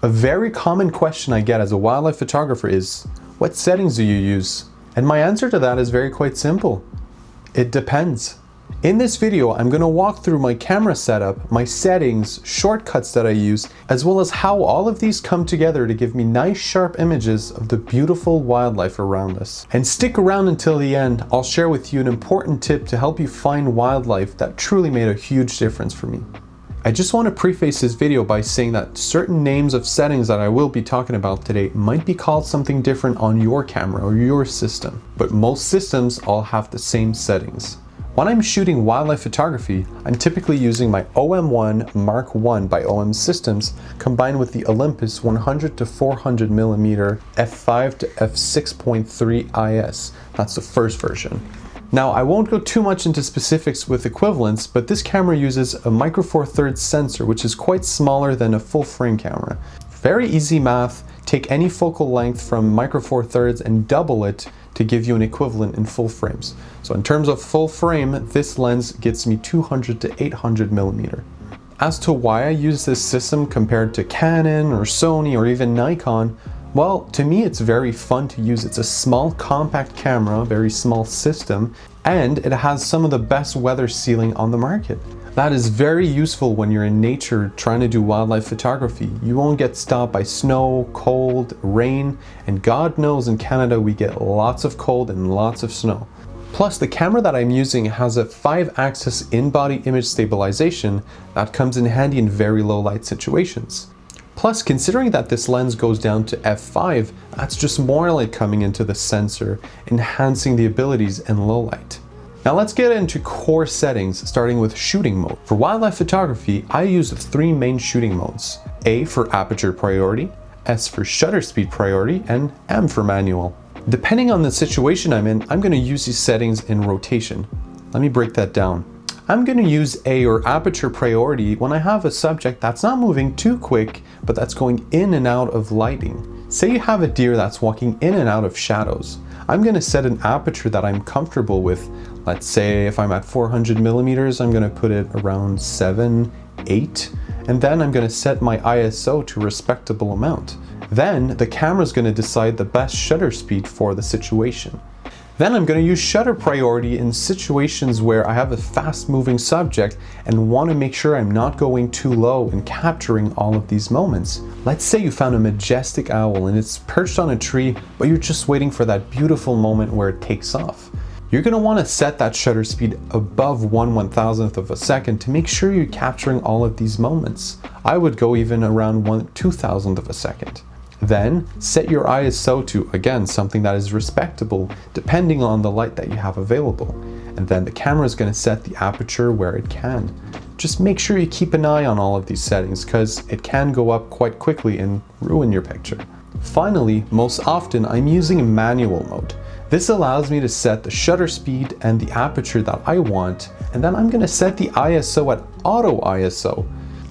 A very common question I get as a wildlife photographer is, what settings do you use? And my answer to that is very quite simple. It depends. In this video, I'm going to walk through my camera setup, my settings, shortcuts that I use, as well as how all of these come together to give me nice sharp images of the beautiful wildlife around us. And stick around until the end. I'll share with you an important tip to help you find wildlife that truly made a huge difference for me. I just want to preface this video by saying that certain names of settings that I will be talking about today might be called something different on your camera or your system, but most systems all have the same settings. When I'm shooting wildlife photography, I'm typically using my OM1 Mark I by OM Systems combined with the Olympus 100 to 400 mm f5 to f6.3 IS. That's the first version. Now, I won't go too much into specifics with equivalents, but this camera uses a micro four thirds sensor, which is quite smaller than a full frame camera. Very easy math. Take any focal length from micro four thirds and double it to give you an equivalent in full frames. So in terms of full frame, this lens gets me 200 to 800 mm. As to why I use this system compared to Canon or Sony or even Nikon, well, to me it's very fun to use. It's a small compact camera, very small system, and it has some of the best weather sealing on the market. That is very useful when you're in nature trying to do wildlife photography. You won't get stopped by snow, cold, rain, and God knows in Canada we get lots of cold and lots of snow. Plus, the camera that I'm using has a 5-axis in-body image stabilization that comes in handy in very low light situations. Plus, considering that this lens goes down to f5, that's just more light coming into the sensor, enhancing the abilities in low light. Now let's get into core settings, starting with shooting mode. For wildlife photography, I use 3 main shooting modes. A for aperture priority, S for shutter speed priority, and M for manual. Depending on the situation I'm in, I'm going to use these settings in rotation. Let me break that down. I'm going to use A or aperture priority when I have a subject that's not moving too quick, but that's going in and out of lighting. Say you have a deer that's walking in and out of shadows. I'm going to set an aperture that I'm comfortable with. Let's say if I'm at 400 millimeters, I'm going to put it around 7, 8, and then I'm going to set my ISO to a respectable amount. Then the camera is going to decide the best shutter speed for the situation. Then I'm going to use shutter priority in situations where I have a fast moving subject and want to make sure I'm not going too low and capturing all of these moments. Let's say you found a majestic owl and it's perched on a tree, but you're just waiting for that beautiful moment where it takes off. You're going to want to set that shutter speed above 1/1000th of a second to make sure you're capturing all of these moments. I would go even around 1/2000th of a second. Then set your ISO to, again, something that is respectable depending on the light that you have available. And then the camera is going to set the aperture where it can. Just make sure you keep an eye on all of these settings because it can go up quite quickly and ruin your picture. Finally, most often I'm using manual mode. This allows me to set the shutter speed and the aperture that I want, and then I'm going to set the ISO at auto ISO.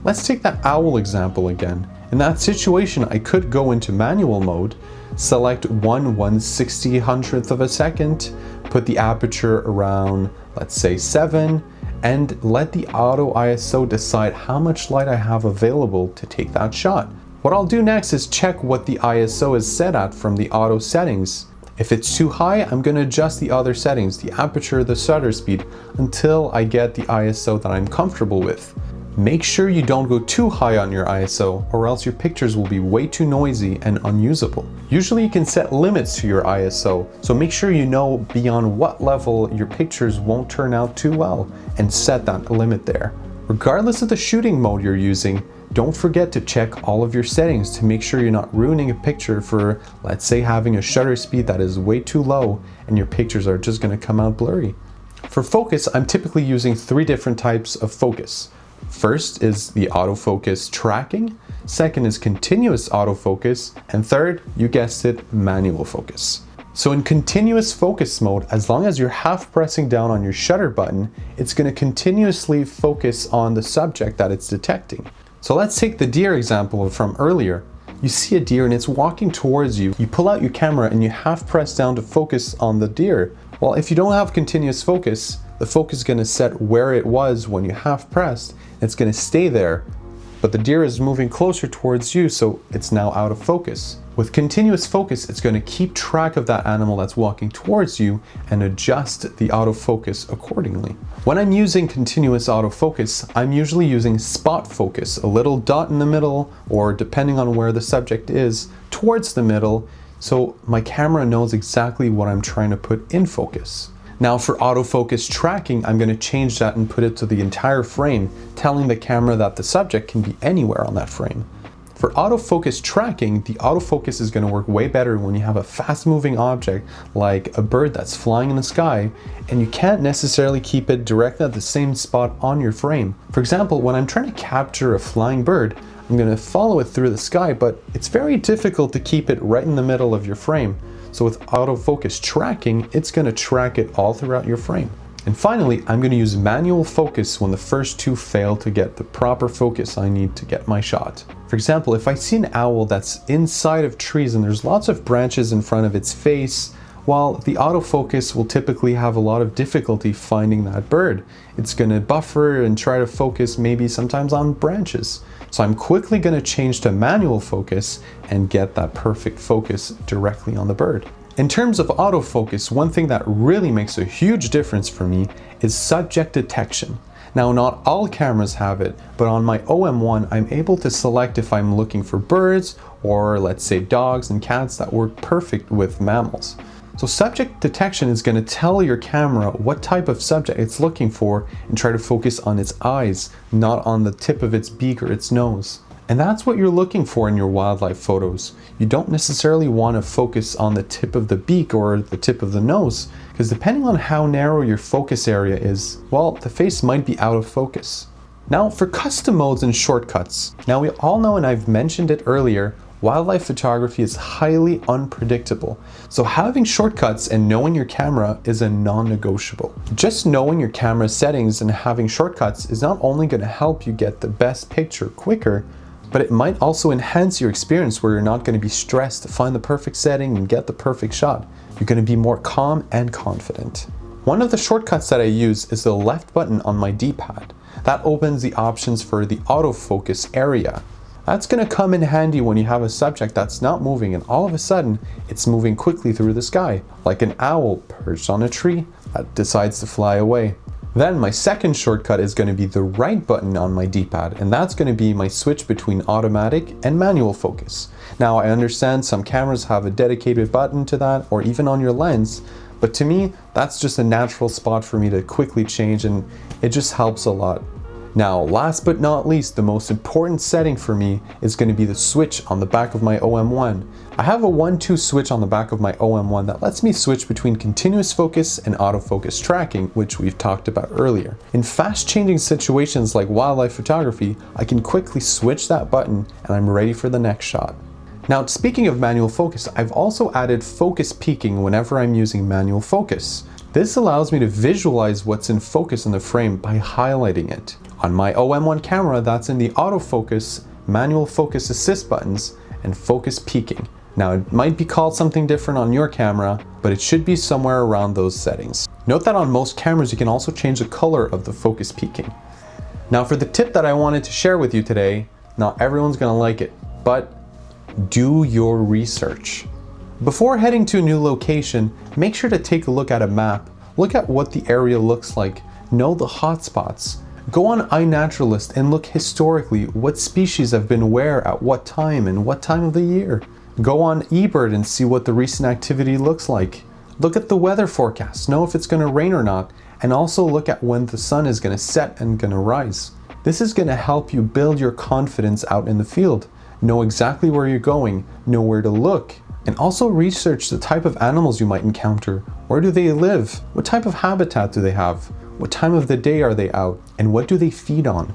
Let's take that owl example again. In that situation, I could go into manual mode, select 1/160th of a second, put the aperture around, let's say 7, and let the auto ISO decide how much light I have available to take that shot. What I'll do next is check what the ISO is set at from the auto settings. If it's too high, I'm going to adjust the other settings, the aperture, the shutter speed, until I get the ISO that I'm comfortable with. Make sure you don't go too high on your ISO or else your pictures will be way too noisy and unusable. Usually you can set limits to your ISO, so make sure you know beyond what level your pictures won't turn out too well and set that limit there. Regardless of the shooting mode you're using, don't forget to check all of your settings to make sure you're not ruining a picture for, let's say, having a shutter speed that is way too low and your pictures are just going to come out blurry. For focus, I'm typically using 3 different types of focus. First is the autofocus tracking, second is continuous autofocus, and third, you guessed it, manual focus. So in continuous focus mode, as long as you're half pressing down on your shutter button, it's going to continuously focus on the subject that it's detecting. So let's take the deer example from earlier. You see a deer and it's walking towards you. You pull out your camera and you half press down to focus on the deer. Well, if you don't have continuous focus, the focus is going to set where it was when you half pressed. It's going to stay there. but the deer is moving closer towards you, so it's now out of focus. With continuous focus, it's going to keep track of that animal that's walking towards you and adjust the autofocus accordingly. When I'm using continuous autofocus, I'm usually using spot focus, a little dot in the middle, or depending on where the subject is, towards the middle, so my camera knows exactly what I'm trying to put in focus. Now for autofocus tracking, I'm going to change that and put it to the entire frame, telling the camera that the subject can be anywhere on that frame. For autofocus tracking, the autofocus is going to work way better when you have a fast-moving object like a bird that's flying in the sky, and you can't necessarily keep it directly at the same spot on your frame. For example, when I'm trying to capture a flying bird, I'm going to follow it through the sky, but it's very difficult to keep it right in the middle of your frame. So with autofocus tracking, it's going to track it all throughout your frame. And finally, I'm going to use manual focus when the first two fail to get the proper focus I need to get my shot. For example, if I see an owl that's inside of trees and there's lots of branches in front of its face, while the autofocus will typically have a lot of difficulty finding that bird. It's going to buffer and try to focus maybe sometimes on branches. So I'm quickly going to change to manual focus and get that perfect focus directly on the bird. In terms of autofocus, one thing that really makes a huge difference for me is subject detection. Now, not all cameras have it, but on my OM1, I'm able to select if I'm looking for birds or, let's say, dogs and cats that work perfect with mammals. So subject detection is going to tell your camera what type of subject it's looking for and try to focus on its eyes, not on the tip of its beak or its nose. And that's what you're looking for in your wildlife photos. You don't necessarily want to focus on the tip of the beak or the tip of the nose, because depending on how narrow your focus area is, well, the face might be out of focus. Now for custom modes and shortcuts. Now we all know, and I've mentioned it earlier, wildlife photography is highly unpredictable. So having shortcuts and knowing your camera is a non-negotiable. Just knowing your camera settings and having shortcuts is not only going to help you get the best picture quicker, but it might also enhance your experience where you're not going to be stressed to find the perfect setting and get the perfect shot. You're going to be more calm and confident. One of the shortcuts that I use is the left button on my D-pad. That opens the options for the autofocus area. That's going to come in handy when you have a subject that's not moving and all of a sudden it's moving quickly through the sky, like an owl perched on a tree that decides to fly away. Then my second shortcut is going to be the right button on my D-pad, and that's going to be my switch between automatic and manual focus. Now I understand some cameras have a dedicated button to that, or even on your lens, but to me that's just a natural spot for me to quickly change, and it just helps a lot. Now, last but not least, the most important setting for me is going to be the switch on the back of my OM1. I have a 1-2 switch on the back of my OM1 that lets me switch between continuous focus and autofocus tracking, which we've talked about earlier. In fast-changing situations like wildlife photography, I can quickly switch that button and I'm ready for the next shot. Now, speaking of manual focus, I've also added focus peaking whenever I'm using manual focus. This allows me to visualize what's in focus in the frame by highlighting it. On my OM1 camera, that's in the autofocus, manual focus assist buttons, and focus peaking. Now, it might be called something different on your camera, but it should be somewhere around those settings. Note that on most cameras, you can also change the color of the focus peaking. Now, for the tip that I wanted to share with you today, not everyone's gonna like it, but do your research. Before heading to a new location, make sure to take a look at a map, look at what the area looks like, know the hotspots. Go on iNaturalist and look historically what species have been where at what time and what time of the year. Go on eBird and see what the recent activity looks like. Look at the weather forecast, know if it's going to rain or not, and also look at when the sun is going to set and going to rise. This is going to help you build your confidence out in the field. Know exactly where you're going, know where to look, and also research the type of animals you might encounter. Where do they live? What type of habitat do they have? What time of the day are they out? And what do they feed on?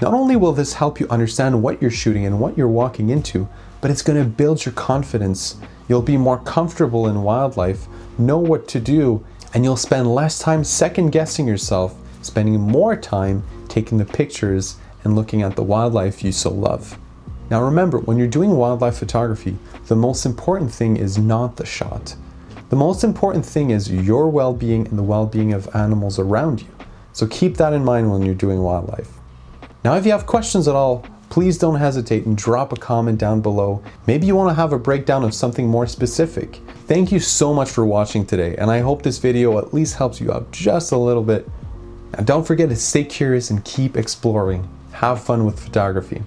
Not only will this help you understand what you're shooting and what you're walking into, but it's going to build your confidence. You'll be more comfortable in wildlife, know what to do, and you'll spend less time second guessing yourself, spending more time taking the pictures and looking at the wildlife you so love. Now remember, when you're doing wildlife photography, the most important thing is not the shot. The most important thing is your well-being and the well-being of animals around you. So keep that in mind when you're doing wildlife. Now, if you have questions at all, please don't hesitate and drop a comment down below. Maybe you want to have a breakdown of something more specific. Thank you so much for watching today, and I hope this video at least helps you out just a little bit. And don't forget to stay curious and keep exploring. Have fun with photography.